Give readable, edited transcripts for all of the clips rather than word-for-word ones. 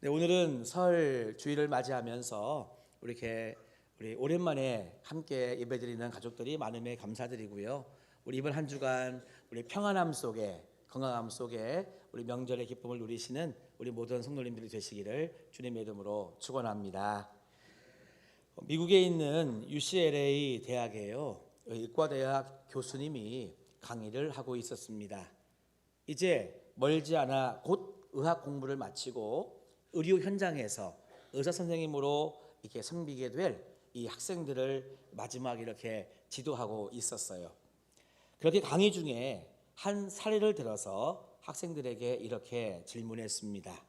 네, 오늘은 설 주일을 맞이하면서 우리 오랜만에 함께 예배드리는 가족들이 많음에 감사드리고요. 우리 이번 한 주간 우리 평안함 속에 건강함 속에 우리 명절의 기쁨을 누리시는 우리 모든 성도님들이 되시기를 주님의 이름으로 축원합니다. 미국에 있는 UCLA 대학에요. 의과대학 교수님이 강의를 하고 있었습니다. 이제 멀지 않아 곧 의학 공부를 마치고 의료 현장에서 의사 선생님으로 이렇게 섬기게 될 이 학생들을 마지막 이렇게 지도하고 있었어요. 그렇게 강의 중에 한 사례를 들어서 학생들에게 이렇게 질문했습니다.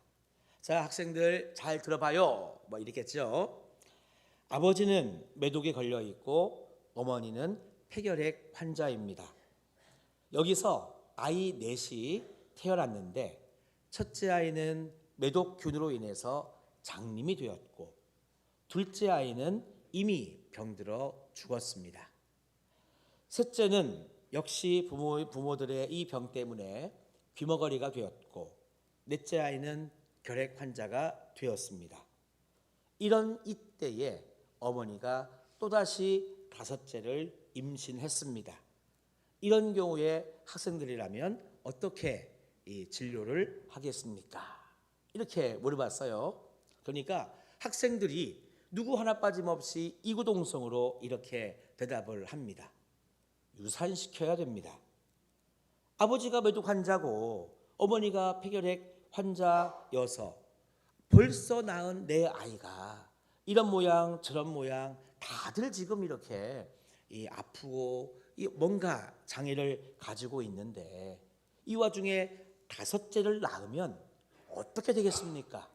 자, 학생들 잘 들어봐요. 뭐 이랬겠죠. 아버지는 매독에 걸려 있고 어머니는 폐결핵 환자입니다. 여기서 아이 넷이 태어났는데 첫째 아이는 매독균으로 인해서 장님이 되었고 둘째 아이는 이미 병들어 죽었습니다. 셋째는 역시 부모들의 이 병 때문에 귀머거리가 되었고 넷째 아이는 결핵 환자가 되었습니다. 이런 이때에 어머니가 또다시 다섯째를 임신했습니다. 이런 경우에 학생들이라면 어떻게 이 진료를 하겠습니까? 이렇게 물어봤어요. 그러니까 학생들이 누구 하나 빠짐없이 이구동성으로 이렇게 대답을 합니다. 유산시켜야 됩니다. 아버지가 매독 환자고 어머니가 폐결핵 환자여서 벌써 낳은 내 아이가 이런 모양 저런 모양 다들 지금 이렇게 아프고 뭔가 장애를 가지고 있는데 이 와중에 다섯째를 낳으면 어떻게 되겠습니까?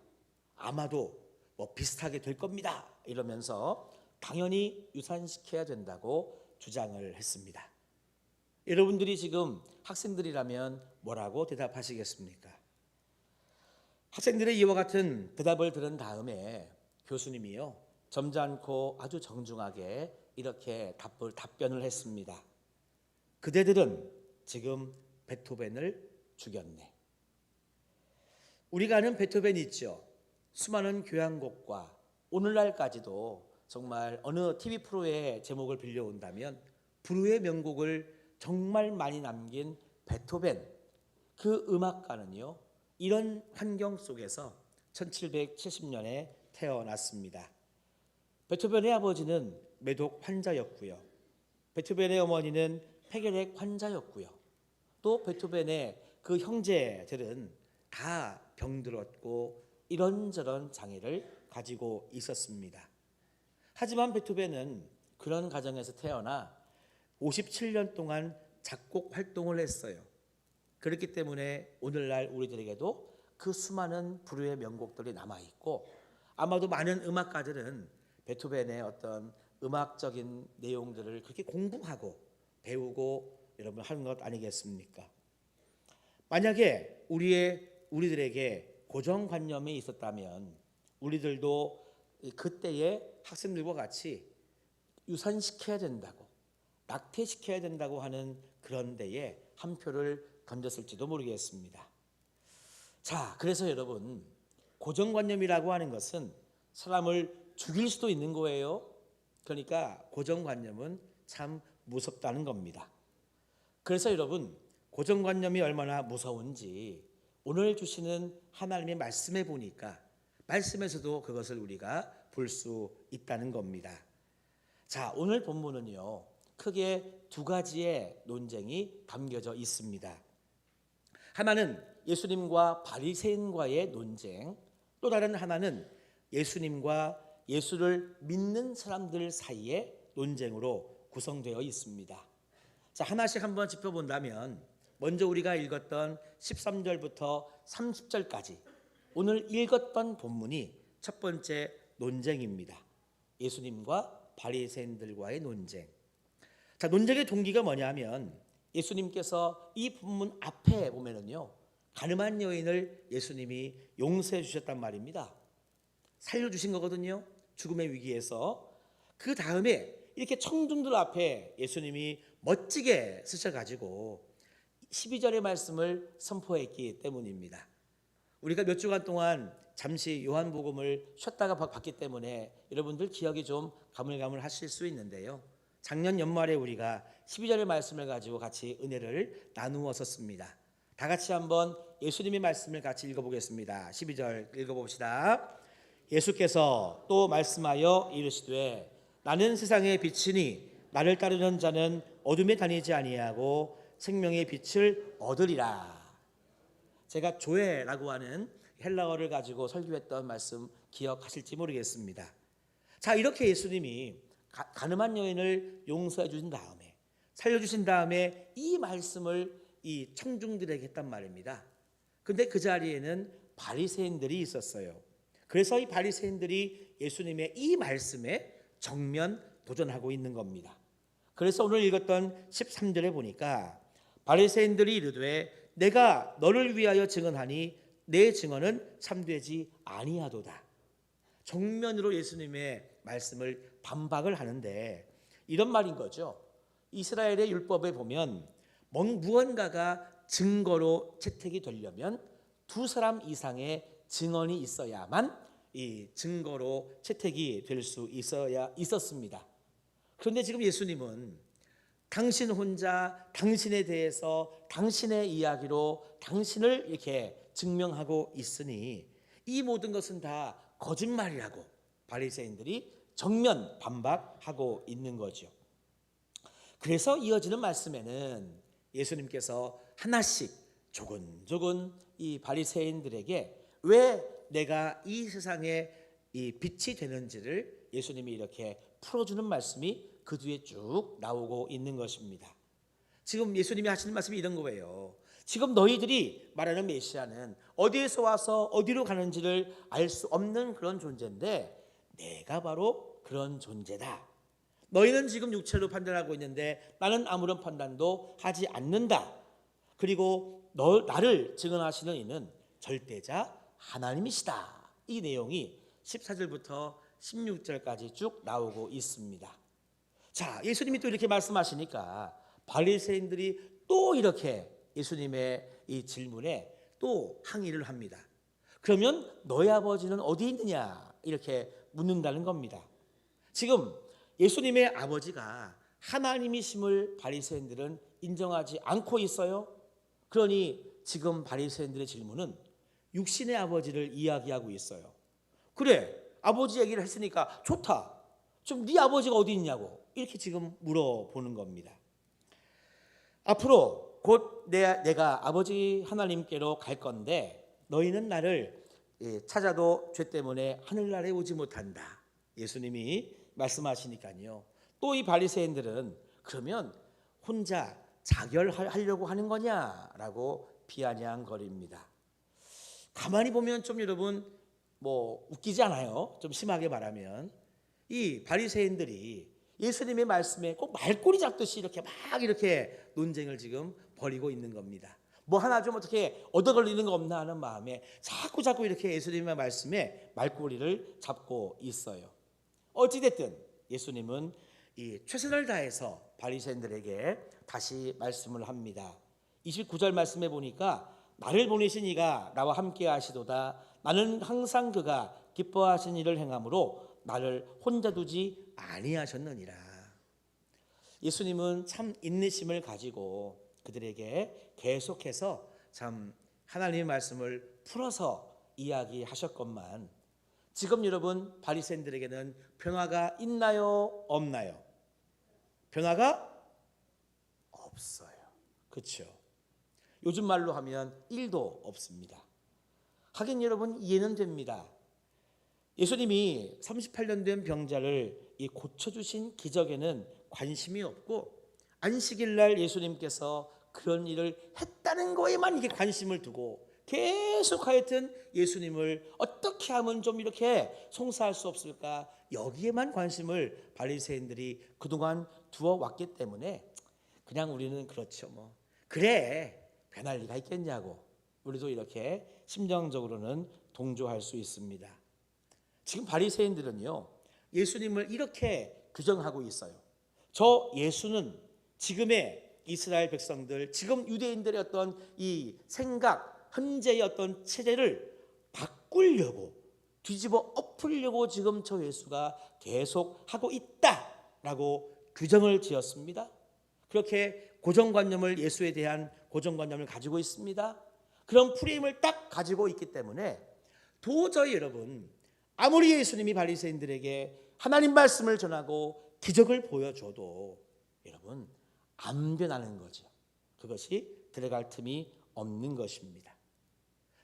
아마도 뭐 비슷하게 될 겁니다. 이러면서 당연히 유산시켜야 된다고 주장을 했습니다. 여러분들이 지금 학생들이라면 뭐라고 대답하시겠습니까? 학생들의 이와 같은 대답을 들은 다음에 교수님이요 점잖고 아주 정중하게 이렇게 답변을 했습니다. 그대들은 지금 베토벤을 죽였네. 우리가 아는 베토벤 있죠. 수많은 교향곡과 오늘날까지도 정말 어느 TV 프로의 제목을 빌려온다면 불후의 명곡을 정말 많이 남긴 베토벤, 그 음악가는요 이런 환경 속에서 1770년에 태어났습니다. 베토벤의 아버지는 매독 환자였고요. 베토벤의 어머니는 폐결핵 환자였고요. 또 베토벤의 그 형제들은 다 병들었고 이런저런 장애를 가지고 있었습니다. 하지만 베토벤은 그런 가정에서 태어나 57년 동안 작곡 활동을 했어요. 그렇기 때문에 오늘날 우리들에게도 그 수많은 불후의 명곡들이 남아있고 아마도 많은 음악가들은 베토벤의 어떤 음악적인 내용들을 그렇게 공부하고 배우고 여러분 하는 것 아니겠습니까? 만약에 우리들에게 고정관념이 있었다면 우리들도 그때의 학생들과 같이 유산시켜야 된다고 낙태시켜야 된다고 하는 그런 데에 한 표를 던졌을지도 모르겠습니다. 자, 그래서 여러분 고정관념이라고 하는 것은 사람을 죽일 수도 있는 거예요. 그러니까 고정관념은 참 무섭다는 겁니다. 그래서 여러분 고정관념이 얼마나 무서운지 오늘 주시는 하나님의 말씀에 보니까 말씀에서도 그것을 우리가 볼 수 있다는 겁니다. 자, 오늘 본문은요 크게 두 가지의 논쟁이 담겨져 있습니다. 하나는 예수님과 바리새인과의 논쟁, 또 다른 하나는 예수님과 예수를 믿는 사람들 사이의 논쟁으로 구성되어 있습니다. 자, 하나씩 한번 짚어본다면 먼저 우리가 읽었던 13절부터 30절까지 오늘 읽었던 본문이 첫 번째 논쟁입니다. 예수님과 바리새인들과의 논쟁. 자, 논쟁의 동기가 뭐냐면 예수님께서 이 본문 앞에 보면은요 가늠한 여인을 예수님이 용서해 주셨단 말입니다. 살려주신 거거든요. 죽음의 위기에서. 그 다음에 이렇게 청중들 앞에 예수님이 멋지게 쓰셔가지고 12절의 말씀을 선포했기 때문입니다. 우리가 몇 주간 동안 잠시 요한복음을 쉬었다가 봤기 때문에 여러분들 기억이 좀 가물가물하실 수 있는데요. 작년 연말에 우리가 12절의 말씀을 가지고 같이 은혜를 나누었었습니다. 다 같이 한번 예수님의 말씀을 같이 읽어보겠습니다. 12절 읽어봅시다. 예수께서 또 말씀하여 이르시되 나는 세상의 빛이니 나를 따르는 자는 어둠에 다니지 아니하고 생명의 빛을 얻으리라. 제가 조회라고 하는 헬라어를 가지고 설교했던 말씀 기억하실지 모르겠습니다. 자, 이렇게 예수님이 가늠한 여인을 용서해 주신 다음에, 살려주신 다음에 이 말씀을 이 청중들에게 했단 말입니다. 근데 그 자리에는 바리새인들이 있었어요. 그래서 이 바리새인들이 예수님의 이 말씀에 정면 도전하고 있는 겁니다. 그래서 오늘 읽었던 13절에 보니까 바리새인들이 이르되 내가 너를 위하여 증언하니 내 증언은 참되지 아니하도다. 정면으로 예수님의 말씀을 반박을 하는데 이런 말인 거죠. 이스라엘의 율법에 보면 무언가가 증거로 채택이 되려면 두 사람 이상의 증언이 있어야만 이 증거로 채택이 될 수 있었습니다. 그런데 지금 예수님은 당신 혼자 당신에 대해서 당신의 이야기로 당신을 이렇게 증명하고 있으니 이 모든 것은 다 거짓말이라고 바리새인들이 정면 반박하고 있는 거죠. 그래서 이어지는 말씀에는 예수님께서 하나씩 조근조근 이 바리새인들에게 왜 내가 이 세상에 이 빛이 되는지를 예수님이 이렇게 풀어주는 말씀이 그 뒤에 쭉 나오고 있는 것입니다. 지금 예수님이 하시는 말씀이 이런 거예요. 지금 너희들이 말하는 메시아는 어디에서 와서 어디로 가는지를 알 수 없는 그런 존재인데 내가 바로 그런 존재다. 너희는 지금 육체로 판단하고 있는데 나는 아무런 판단도 하지 않는다. 그리고 나를 증언하시는 이는 절대자 하나님이시다. 이 내용이 14절부터 16절까지 쭉 나오고 있습니다. 자, 예수님이 또 이렇게 말씀하시니까 바리새인들이 또 이렇게 예수님의 이 질문에 또 항의를 합니다. 그러면 너희 아버지는 어디 있느냐? 이렇게 묻는다는 겁니다. 지금 예수님의 아버지가 하나님이심을 바리새인들은 인정하지 않고 있어요. 그러니 지금 바리새인들의 질문은 육신의 아버지를 이야기하고 있어요. 그래, 아버지 얘기를 했으니까 좋다. 좀 네 아버지가 어디 있냐고 이렇게 지금 물어보는 겁니다. 앞으로 곧 내가 아버지 하나님께로 갈 건데 너희는 나를 찾아도 죄 때문에 하늘나라에 오지 못한다. 예수님이 말씀하시니까요. 또 이 바리새인들은 그러면 혼자 자결하려고 하는 거냐라고 비아냥거립니다. 가만히 보면 좀 여러분 웃기지 않아요? 좀 심하게 말하면 이 바리새인들이 예수님의 말씀에 꼭 말꼬리 잡듯이 이렇게 막 이렇게 논쟁을 지금 벌이고 있는 겁니다. 뭐 하나 좀 어떻게 얻어 걸리는 거 없나 하는 마음에 자꾸 이렇게 예수님의 말씀에 말꼬리를 잡고 있어요. 어찌됐든 예수님은 이 최선을 다해서 바리새인들에게 다시 말씀을 합니다. 29절 말씀에 보니까 나를 보내신 이가 나와 함께 하시도다. 나는 항상 그가 기뻐하신 일을 행함으로 나를 혼자 두지 아니하셨느니라. 예수님은 참 인내심을 가지고 그들에게 계속해서 참 하나님의 말씀을 풀어서 이야기하셨건만 지금 여러분 바리새인들에게는 변화가 있나요? 없나요? 변화가 없어요. 그렇죠? 요즘 말로 하면 1도 없습니다. 하긴 여러분 이해는 됩니다. 예수님이 38년 된 병자를 이 고쳐주신 기적에는 관심이 없고 안식일 날 예수님께서 그런 일을 했다는 거에만 이게 관심을 두고 계속 하여튼 예수님을 어떻게 하면 좀 이렇게 송사할 수 없을까 여기에만 관심을 바리새인들이 그동안 두어 왔기 때문에 그냥 우리는 그렇죠 그래 변할 리가 있겠냐고 우리도 이렇게 심정적으로는 동조할 수 있습니다. 지금 바리새인들은요 예수님을 이렇게 규정하고 있어요. 저 예수는 지금의 이스라엘 백성들, 지금 유대인들의 어떤 이 생각, 현재의 어떤 체제를 바꾸려고 뒤집어 엎으려고 지금 저 예수가 계속 하고 있다라고 규정을 지었습니다. 그렇게 고정관념을 예수에 대한 고정관념을 가지고 있습니다. 그런 프레임을 딱 가지고 있기 때문에 도저히 여러분 아무리 예수님이 바리새인들에게 하나님 말씀을 전하고 기적을 보여줘도 여러분 안 변하는 거죠. 그것이 들어갈 틈이 없는 것입니다.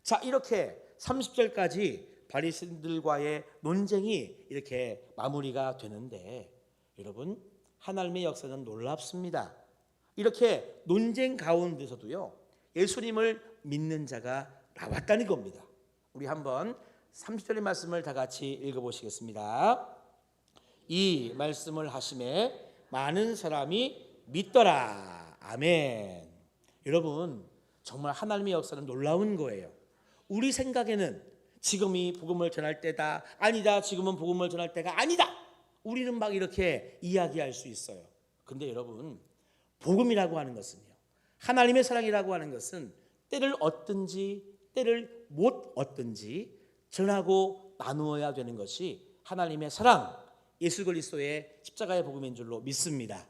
자, 이렇게 30절까지 바리새인들과의 논쟁이 이렇게 마무리가 되는데 여러분 하나님의 역사는 놀랍습니다. 이렇게 논쟁 가운데서도요 예수님을 믿는 자가 나왔다는 겁니다. 우리 한번 30절의 말씀을 다 같이 읽어보시겠습니다. 이 말씀을 하심에 많은 사람이 믿더라. 아멘. 여러분 정말 하나님의 역사는 놀라운 거예요. 우리 생각에는 지금이 복음을 전할 때다, 아니다, 지금은 복음을 전할 때가 아니다, 우리는 막 이렇게 이야기할 수 있어요. 근데 여러분 복음이라고 하는 것은요, 하나님의 사랑이라고 하는 것은 때를 얻든지 때를 못 얻든지 전하고 나누어야 되는 것이 하나님의 사랑, 예수 그리스도의 십자가의 복음인 줄로 믿습니다.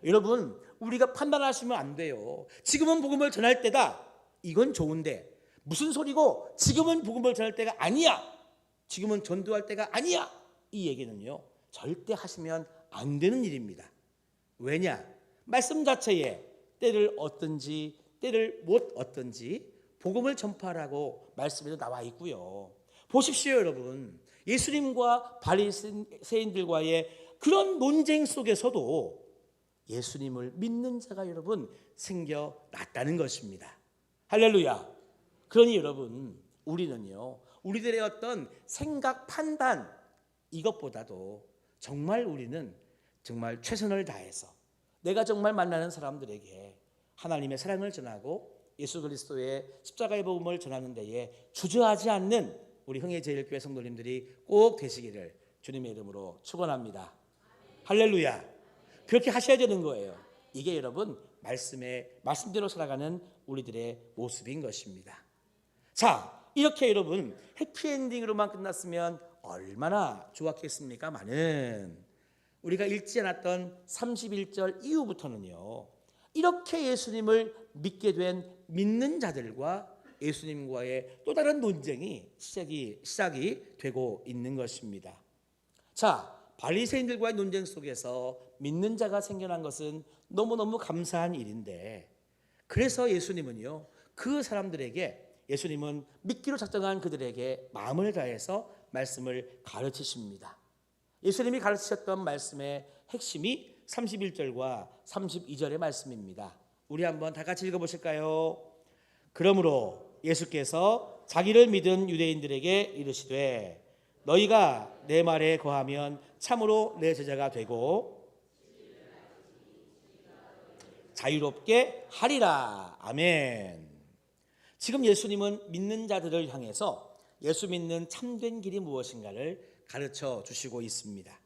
여러분 우리가 판단하시면 안 돼요. 지금은 복음을 전할 때다, 이건 좋은데 무슨 소리고 지금은 복음을 전할 때가 아니야, 지금은 전도할 때가 아니야, 이 얘기는요 절대 하시면 안 되는 일입니다. 왜냐? 말씀 자체에 때를 얻든지 때를 못 얻든지 복음을 전파하라고 말씀에도 나와 있고요. 보십시오 여러분, 예수님과 바리새인들과의 그런 논쟁 속에서도 예수님을 믿는 자가 여러분 생겨났다는 것입니다. 할렐루야. 그러니 여러분 우리는요 우리들의 어떤 생각 판단 이것보다도 정말 우리는 정말 최선을 다해서 내가 정말 만나는 사람들에게 하나님의 사랑을 전하고 예수 그리스도의 십자가의 복음을 전하는 데에 주저하지 않는 우리 흥해제일교회 성도님들이 꼭 되시기를 주님의 이름으로 축원합니다. 할렐루야. 그렇게 하셔야 되는 거예요. 이게 여러분 말씀대로 살아가는 우리들의 모습인 것입니다. 자, 이렇게 여러분 해피엔딩으로만 끝났으면 얼마나 좋았겠습니까? 많은 우리가 읽지 않았던 31절 이후부터는요 이렇게 예수님을 믿게 된 믿는 자들과 예수님과의 또 다른 논쟁이 시작이 되고 있는 것입니다. 자, 바리새인들과의 논쟁 속에서 믿는 자가 생겨난 것은 너무너무 감사한 일인데, 그래서 예수님은요 그 사람들에게, 예수님은 믿기로 작정한 그들에게 마음을 다해서 말씀을 가르치십니다. 예수님이 가르치셨던 말씀의 핵심이 31절과 32절의 말씀입니다. 우리 한번 다 같이 읽어보실까요? 그러므로 예수께서 자기를 믿은 유대인들에게 이르시되 너희가 내 말에 거하면 참으로 내 제자가 되고 자유롭게 하리라. 아멘. 지금 예수님은 믿는 자들을 향해서 예수 믿는 참된 길이 무엇인가를 가르쳐 주시고 있습니다.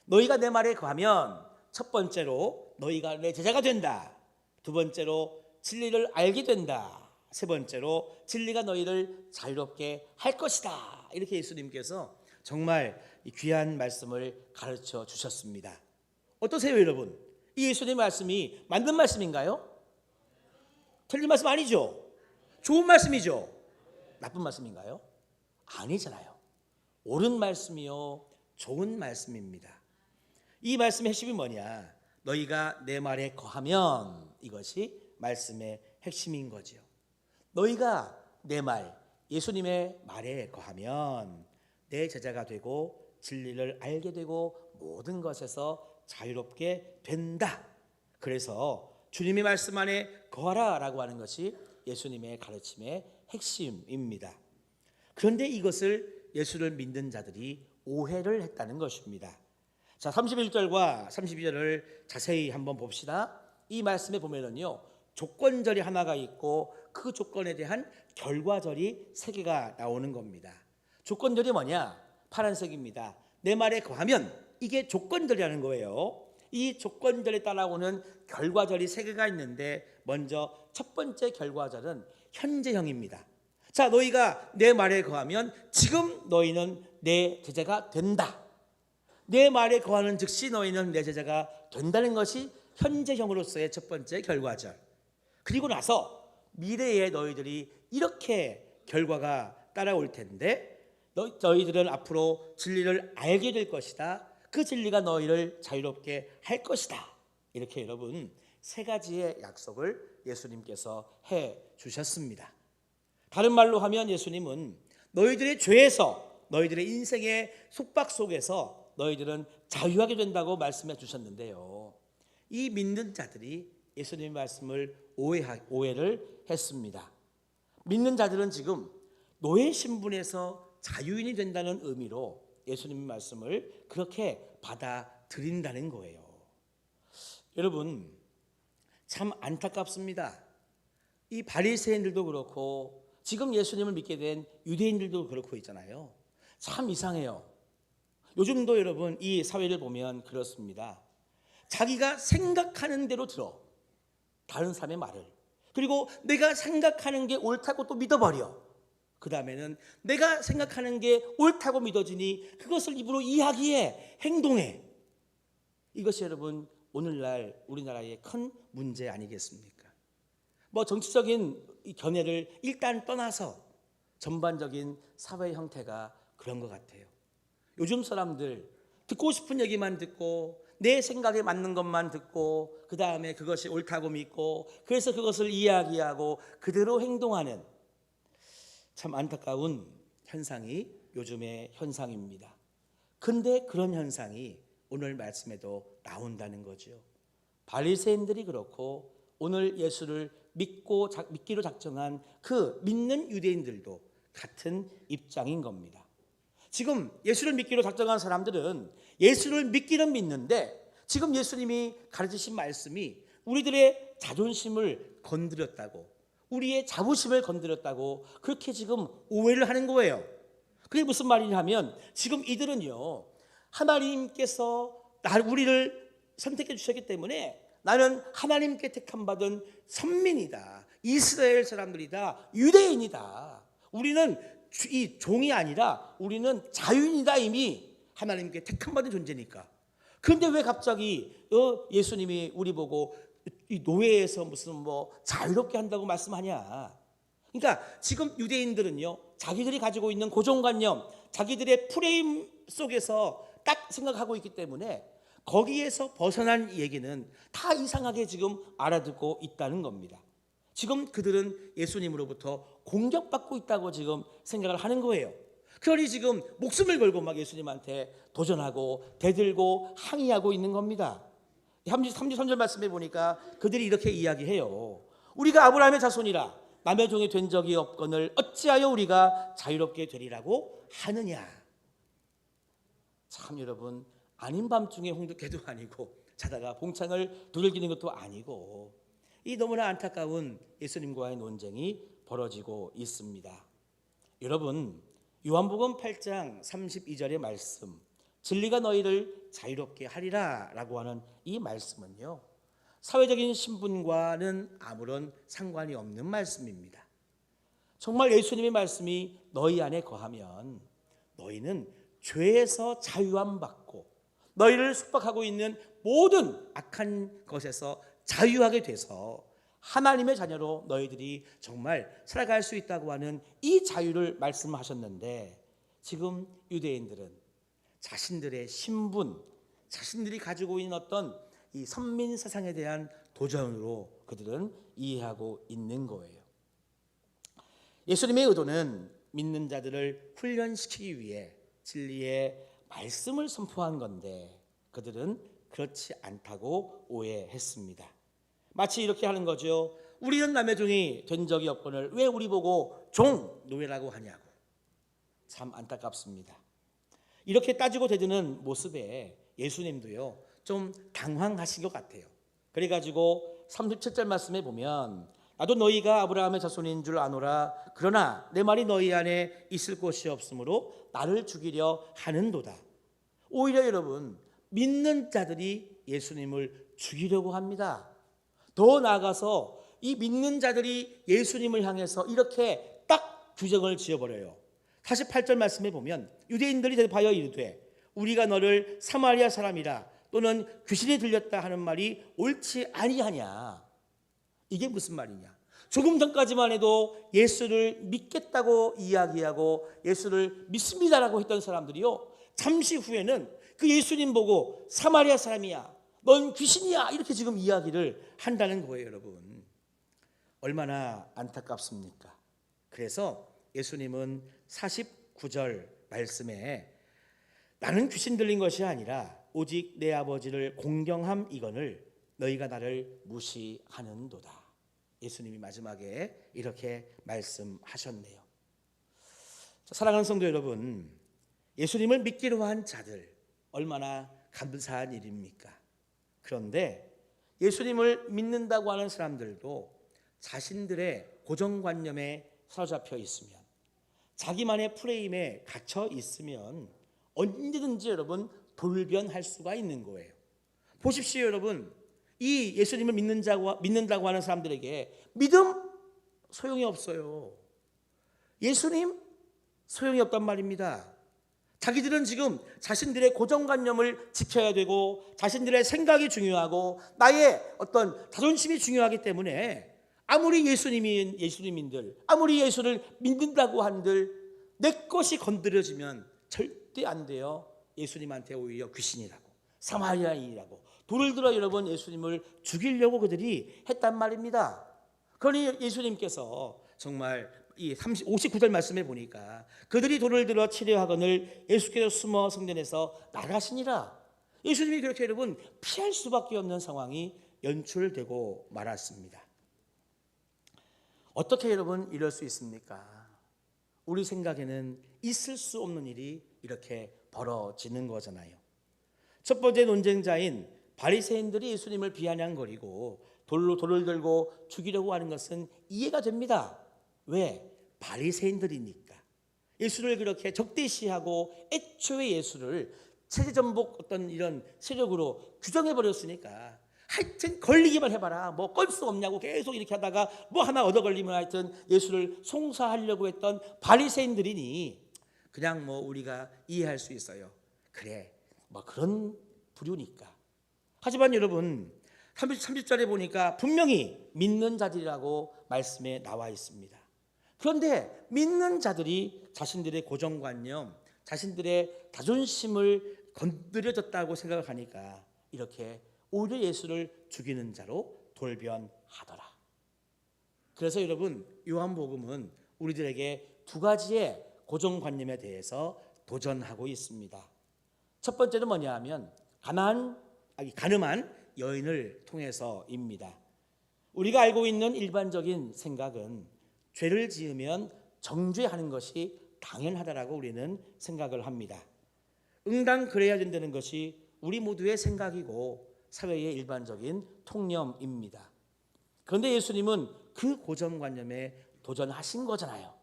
너희가 내 말에 거하면 첫 번째로 너희가 내 제자가 된다. 두 번째로 진리를 알게 된다. 세 번째로 진리가 너희를 자유롭게 할 것이다. 이렇게 예수님께서 정말 귀한 말씀을 가르쳐 주셨습니다. 어떠세요 여러분? 이 예수님의 말씀이 맞는 말씀인가요? 틀린 말씀 아니죠? 좋은 말씀이죠? 나쁜 말씀인가요? 아니잖아요. 옳은 말씀이요 좋은 말씀입니다. 이 말씀의 핵심이 뭐냐? 너희가 내 말에 거하면, 이것이 말씀의 핵심인 거죠. 너희가 내 말, 예수님의 말에 거하면 내 제자가 되고 진리를 알게 되고 모든 것에서 자유롭게 된다. 그래서 주님의 말씀 안에 거하라 라고 하는 것이 예수님의 가르침의 핵심입니다. 그런데 이것을 예수를 믿는 자들이 오해를 했다는 것입니다. 자, 31절과 32절을 자세히 한번 봅시다. 이 말씀에 보면은요 조건절이 하나가 있고 그 조건에 대한 결과절이 3개가 나오는 겁니다. 조건절이 뭐냐? 파란색입니다. 내 말에 거하면, 이게 조건절이라는 거예요. 이 조건절에 따라오는 결과절이 3개가 있는데, 먼저 첫 번째 결과절은 현재형입니다. 자, 너희가 내 말에 거하면 지금 너희는 내 제자가 된다. 내 말에 거하는 즉시 너희는 내 제자가 된다는 것이 현재형으로서의 첫 번째 결과절. 그리고 나서 미래에 너희들이 이렇게 결과가 따라올 텐데 너희들은 앞으로 진리를 알게 될 것이다. 그 진리가 너희를 자유롭게 할 것이다. 이렇게 여러분 세 가지의 약속을 예수님께서 해 주셨습니다. 다른 말로 하면 예수님은 너희들의 죄에서 너희들의 인생의 속박 속에서 너희들은 자유하게 된다고 말씀해 주셨는데요. 이 믿는 자들이 예수님의 말씀을 오해를 했습니다. 믿는 자들은 지금 노예 신분에서 자유인이 된다는 의미로 예수님의 말씀을 그렇게 받아들인다는 거예요. 여러분 참 안타깝습니다. 이 바리새인들도 그렇고 지금 예수님을 믿게 된 유대인들도 그렇고 있잖아요. 참 이상해요. 요즘도 여러분 이 사회를 보면 그렇습니다. 자기가 생각하는 대로 들어. 다른 사람의 말을. 그리고 내가 생각하는 게 옳다고 또 믿어버려. 그 다음에는 내가 생각하는 게 옳다고 믿어지니 그것을 입으로 이야기해, 행동해. 이것이 여러분 오늘날 우리나라의 큰 문제 아니겠습니까? 뭐 정치적인 견해를 일단 떠나서 전반적인 사회 형태가 그런 것 같아요. 요즘 사람들 듣고 싶은 얘기만 듣고 내 생각에 맞는 것만 듣고 그 다음에 그것이 옳다고 믿고 그래서 그것을 이야기하고 그대로 행동하는 참 안타까운 현상이 요즘의 현상입니다. 근데 그런 현상이 오늘 말씀에도 나온다는 거죠. 바리새인들이 그렇고 오늘 예수를 믿기로 작정한 그 믿는 유대인들도 같은 입장인 겁니다. 지금 예수를 믿기로 작정한 사람들은 예수를 믿기는 믿는데 지금 예수님이 가르치신 말씀이 우리들의 자존심을 건드렸다고 우리의 자부심을 건드렸다고 그렇게 지금 오해를 하는 거예요. 그게 무슨 말이냐 하면 지금 이들은요 하나님께서 우리를 선택해 주셨기 때문에 나는 하나님께 택함받은 선민이다. 이스라엘 사람들이다. 유대인이다. 우리는 이 종이 아니라 우리는 자유인이다. 이미 하나님께 택함받은 존재니까. 그런데 왜 갑자기 예수님이 우리 보고 이 노예에서 무슨 뭐 자유롭게 한다고 말씀하냐. 그러니까 지금 유대인들은요 자기들이 가지고 있는 고정관념 자기들의 프레임 속에서 딱 생각하고 있기 때문에 거기에서 벗어난 얘기는 다 이상하게 지금 알아듣고 있다는 겁니다. 지금 그들은 예수님으로부터 공격받고 있다고 지금 생각을 하는 거예요. 그러니 지금 목숨을 걸고 막 예수님한테 도전하고 대들고 항의하고 있는 겁니다. 33절 말씀에 보니까 그들이 이렇게 이야기해요. 우리가 아브라함의 자손이라 남의 종이 된 적이 없거늘 어찌하여 우리가 자유롭게 되리라고 하느냐. 참 여러분 아닌 밤중에 홍두깨도 아니고 자다가 봉창을 두들기는 것도 아니고 이 너무나 안타까운 예수님과의 논쟁이 벌어지고 있습니다. 여러분 요한복음 8장 32절의 말씀 진리가 너희를 자유롭게 하리라 라고 하는 이 말씀은요 사회적인 신분과는 아무런 상관이 없는 말씀입니다. 정말 예수님의 말씀이 너희 안에 거하면 너희는 죄에서 자유함 받고 너희를束縛하고 있는 모든 악한 것에서 자유하게 돼서 하나님의 자녀로 너희들이 정말 살아갈 수 있다고 하는 이 자유를 말씀하셨는데 지금 유대인들은 자신들의 신분, 자신들이 가지고 있는 어떤 이 선민 세상에 대한 도전으로 그들은 이해하고 있는 거예요. 예수님의 의도는 믿는 자들을 훈련시키기 위해 진리의 말씀을 선포한 건데 그들은 그렇지 않다고 오해했습니다. 마치 이렇게 하는 거죠. 우리는 남의 종이 된 적이 없거늘 왜 우리 보고 종, 노예라고 하냐고. 참 안타깝습니다. 이렇게 따지고 대드는 모습에 예수님도요 좀 당황하신 것 같아요. 그래가지고 37절 말씀에 보면 나도 너희가 아브라함의 자손인 줄 아노라 그러나 내 말이 너희 안에 있을 곳이 없으므로 나를 죽이려 하는도다. 오히려 여러분 믿는 자들이 예수님을 죽이려고 합니다. 더 나아가서 이 믿는 자들이 예수님을 향해서 이렇게 딱 규정을 지어버려요. 48절 말씀에 보면 유대인들이 대답하여 이르되 우리가 너를 사마리아 사람이라 또는 귀신이 들렸다 하는 말이 옳지 아니하냐. 이게 무슨 말이냐. 조금 전까지만 해도 예수를 믿겠다고 이야기하고 예수를 믿습니다라고 했던 사람들이요, 잠시 후에는 그 예수님 보고 사마리아 사람이야, 넌 귀신이야, 이렇게 지금 이야기를 한다는 거예요. 여러분, 얼마나 안타깝습니까? 그래서 예수님은 49절 말씀에 나는 귀신 들린 것이 아니라 오직 내 아버지를 공경함 이거늘 너희가 나를 무시하는도다. 예수님이 마지막에 이렇게 말씀하셨네요. 사랑하는 성도 여러분, 예수님을 믿기로 한 자들 얼마나 감사한 일입니까? 그런데 예수님을 믿는다고 하는 사람들도 자신들의 고정관념에 사로잡혀 있으면, 자기만의 프레임에 갇혀 있으면 언제든지 여러분 돌변할 수가 있는 거예요. 보십시오 여러분, 이 예수님을 믿는다고 하는 사람들에게 믿음 소용이 없어요. 예수님 소용이 없단 말입니다. 자기들은 지금 자신들의 고정관념을 지켜야 되고 자신들의 생각이 중요하고 나의 어떤 자존심이 중요하기 때문에 아무리 예수님인들, 아무리 예수를 믿는다고 한들 내 것이 건드려지면 절대 안 돼요. 예수님한테 오히려 귀신이라고, 사마리아인이라고 돌을 들어 여러분 예수님을 죽이려고 그들이 했단 말입니다. 그러니 예수님께서 정말 이 59절 말씀에 보니까 그들이 돌을 들어 치려 하거늘 예수께서 숨어 성전에서 나가시니라. 예수님이 그렇게 여러분 피할 수밖에 없는 상황이 연출되고 말았습니다. 어떻게 여러분 이럴 수 있습니까? 우리 생각에는 있을 수 없는 일이 이렇게 벌어지는 거잖아요. 첫 번째 논쟁자인 바리새인들이 예수님을 비아냥거리고 돌을 들고 죽이려고 하는 것은 이해가 됩니다. 왜? 바리새인들이니까. 예수를 그렇게 적대시하고 애초에 예수를 체제전복 어떤 이런 세력으로 규정해 버렸으니까 하여튼 걸리기만 해봐라, 뭐 걸 수 없냐고 계속 이렇게 하다가 뭐 하나 얻어 걸리면 하여튼 예수를 송사하려고 했던 바리새인들이니 그냥 뭐 우리가 이해할 수 있어요. 그래, 뭐 그런 부류니까. 하지만 여러분 30절에 보니까 분명히 믿는 자들이라고 말씀에 나와 있습니다. 그런데 믿는 자들이 자신들의 고정관념, 자신들의 자존심을 건드려졌다고 생각을 하니까 이렇게 오히려 예수를 죽이는 자로 돌변하더라. 그래서 여러분 요한복음은 우리들에게 두 가지의 고정관념에 대해서 도전하고 있습니다. 첫 번째는 뭐냐 하면 가늠한 여인을 통해서입니다. 우리가 알고 있는 일반적인 생각은 죄를 지으면 정죄하는 것이 당연하다라고 우리는 생각을 합니다. 응당 그래야 된다는 것이 우리 모두의 생각이고 사회의 일반적인 통념입니다. 그런데 예수님은 그 고정관념에 도전하신 거잖아요.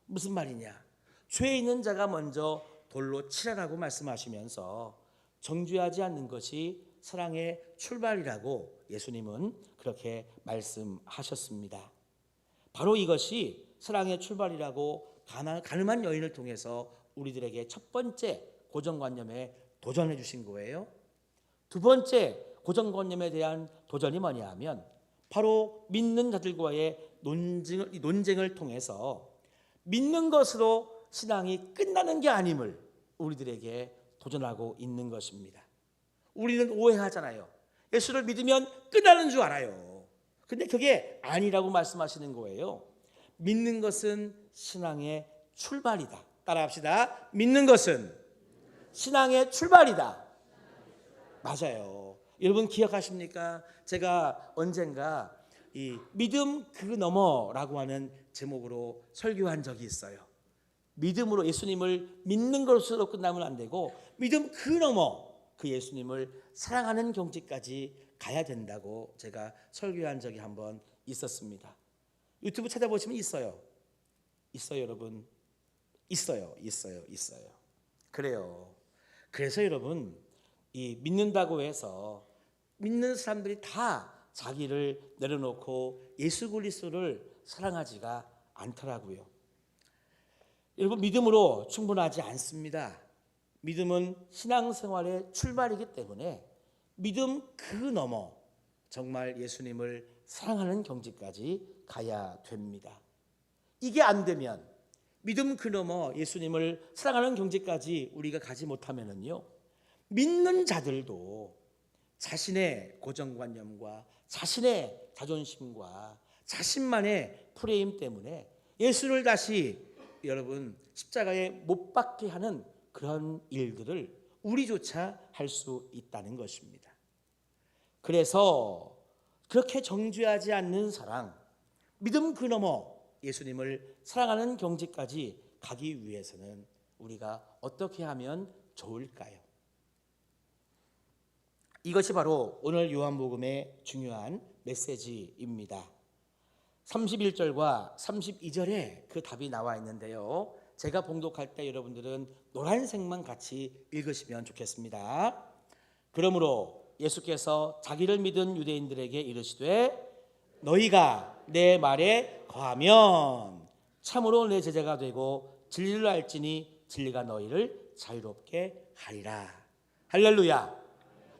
무슨 말이냐? 죄 있는 자가 먼저 돌로 치라라고 말씀하시면서 정죄하지 않는 것이 사랑의 출발이라고 예수님은 그렇게 말씀하셨습니다. 바로 이것이 사랑의 출발이라고 가늠한 여인을 통해서 우리들에게 첫 번째 고정관념에 도전해 주신 거예요. 두 번째 고정관념에 대한 도전이 뭐냐 하면 바로 믿는 자들과의 논쟁을 통해서 믿는 것으로 신앙이 끝나는 게 아님을 우리들에게 도전하고 있는 것입니다. 우리는 오해하잖아요. 예수를 믿으면 끝나는 줄 알아요. 근데 그게 아니라고 말씀하시는 거예요. 믿는 것은 신앙의 출발이다. 따라합시다. 믿는 것은 신앙의 출발이다. 맞아요. 여러분 기억하십니까? 제가 언젠가 이 믿음 그 너머라고 하는 제목으로 설교한 적이 있어요. 믿음으로 예수님을 믿는 것으로 끝나면 안 되고 믿음 그 너머 그 예수님을 사랑하는 경지까지 가야 된다고 제가 설교한 적이 한번 있었습니다. 유튜브 찾아보시면 있어요. 있어요, 여러분. 있어요. 그래요. 그래서 여러분 이 믿는다고 해서 믿는 사람들이 다 자기를 내려놓고 예수 그리스도를 사랑하지가 않더라고요. 여러분, 믿음으로 충분하지 않습니다. 믿음은 신앙생활의 출발이기 때문에 믿음 그 너머 정말 예수님을 사랑하는 경지까지 가야 됩니다. 이게 안 되면, 믿음 그 너머 예수님을 사랑하는 경지까지 우리가 가지 못하면은요, 믿는 자들도 자신의 고정관념과 자신의 자존심과 자신만의 프레임 때문에 예수를 다시 여러분 십자가에 못 박게 하는 그런 일들을 우리조차 할 수 있다는 것입니다. 그래서 그렇게 정죄하지 않는 사랑, 믿음 그 너머 예수님을 사랑하는 경지까지 가기 위해서는 우리가 어떻게 하면 좋을까요? 이것이 바로 오늘 요한복음의 중요한 메시지입니다. 31절과 32절에 그 답이 나와 있는데요, 제가 봉독할 때 여러분들은 노란색만 같이 읽으시면 좋겠습니다. 그러므로 예수께서 자기를 믿은 유대인들에게 이르시되 너희가 내 말에 거하면 참으로 내 제자가 되고 진리를 알지니 진리가 너희를 자유롭게 하리라. 할렐루야.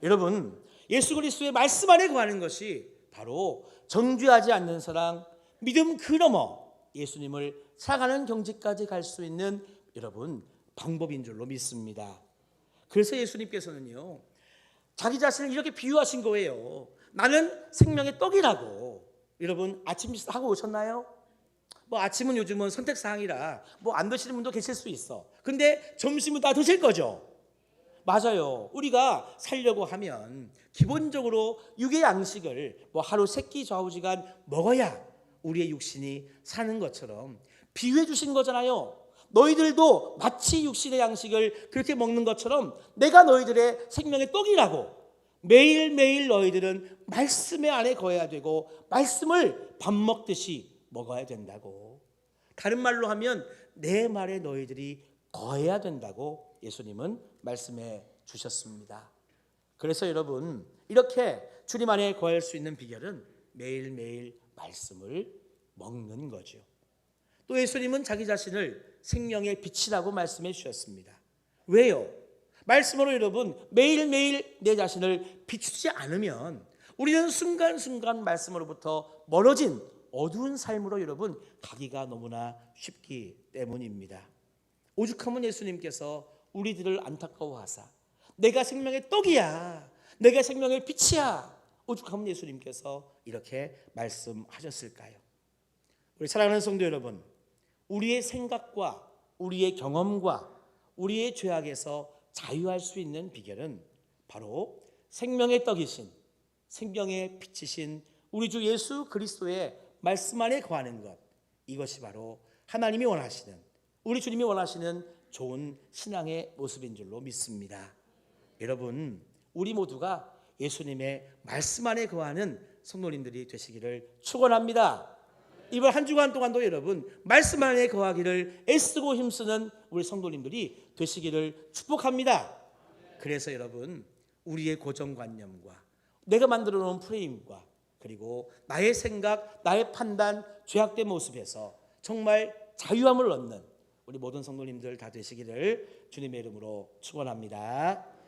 여러분, 예수 그리스도의 말씀 안에 거하는 것이 바로 정죄하지 않는 사랑, 믿음 그 너머 예수님을 사랑하는 경지까지 갈 수 있는 여러분 방법인 줄로 믿습니다. 그래서 예수님께서는요, 자기 자신을 이렇게 비유하신 거예요. 나는 생명의 떡이라고. 여러분, 아침 식사하고 오셨나요? 아침은 요즘은 선택사항이라 안 드시는 분도 계실 수 있어. 근데 점심은 다 드실 거죠? 맞아요. 우리가 살려고 하면 기본적으로 육의 양식을 하루 3끼 좌우지간 먹어야 우리의 육신이 사는 것처럼 비유해 주신 거잖아요. 너희들도 마치 육신의 양식을 그렇게 먹는 것처럼 내가 너희들의 생명의 떡이라고. 매일매일 너희들은 말씀의 안에 거해야 되고 말씀을 밥 먹듯이 먹어야 된다고. 다른 말로 하면 내 말에 너희들이 거해야 된다고 예수님은 말씀해 주셨습니다. 그래서 여러분, 이렇게 주님 안에 거할 수 있는 비결은 매일매일 말씀을 먹는 거죠. 또 예수님은 자기 자신을 생명의 빛이라고 말씀해 주셨습니다. 왜요? 말씀으로 여러분 매일매일 내 자신을 비추지 않으면 우리는 순간순간 말씀으로부터 멀어진 어두운 삶으로 여러분 가기가 너무나 쉽기 때문입니다. 오죽하면 예수님께서 우리들을 안타까워하사 내가 생명의 떡이야, 내가 생명의 빛이야, 오죽하면 예수님께서 이렇게 말씀하셨을까요? 우리 사랑하는 성도 여러분, 우리의 생각과 우리의 경험과 우리의 죄악에서 자유할 수 있는 비결은 바로 생명의 떡이신, 생명의 빛이신 우리 주 예수 그리스도의 말씀 안에 거하는 것, 이것이 바로 하나님이 원하시는, 우리 주님이 원하시는 좋은 신앙의 모습인 줄로 믿습니다. 여러분, 우리 모두가 예수님의 말씀 안에 거하는 성도님들이 되시기를 축원합니다. 이번 한 주간 동안도 여러분 말씀 안에 거하기를 애쓰고 힘쓰는 우리 성도님들이 되시기를 축복합니다. 그래서 여러분, 우리의 고정관념과 내가 만들어 놓은 프레임과 그리고 나의 생각, 나의 판단, 죄악된 모습에서 정말 자유함을 얻는 우리 모든 성도님들 다 되시기를 주님의 이름으로 축원합니다.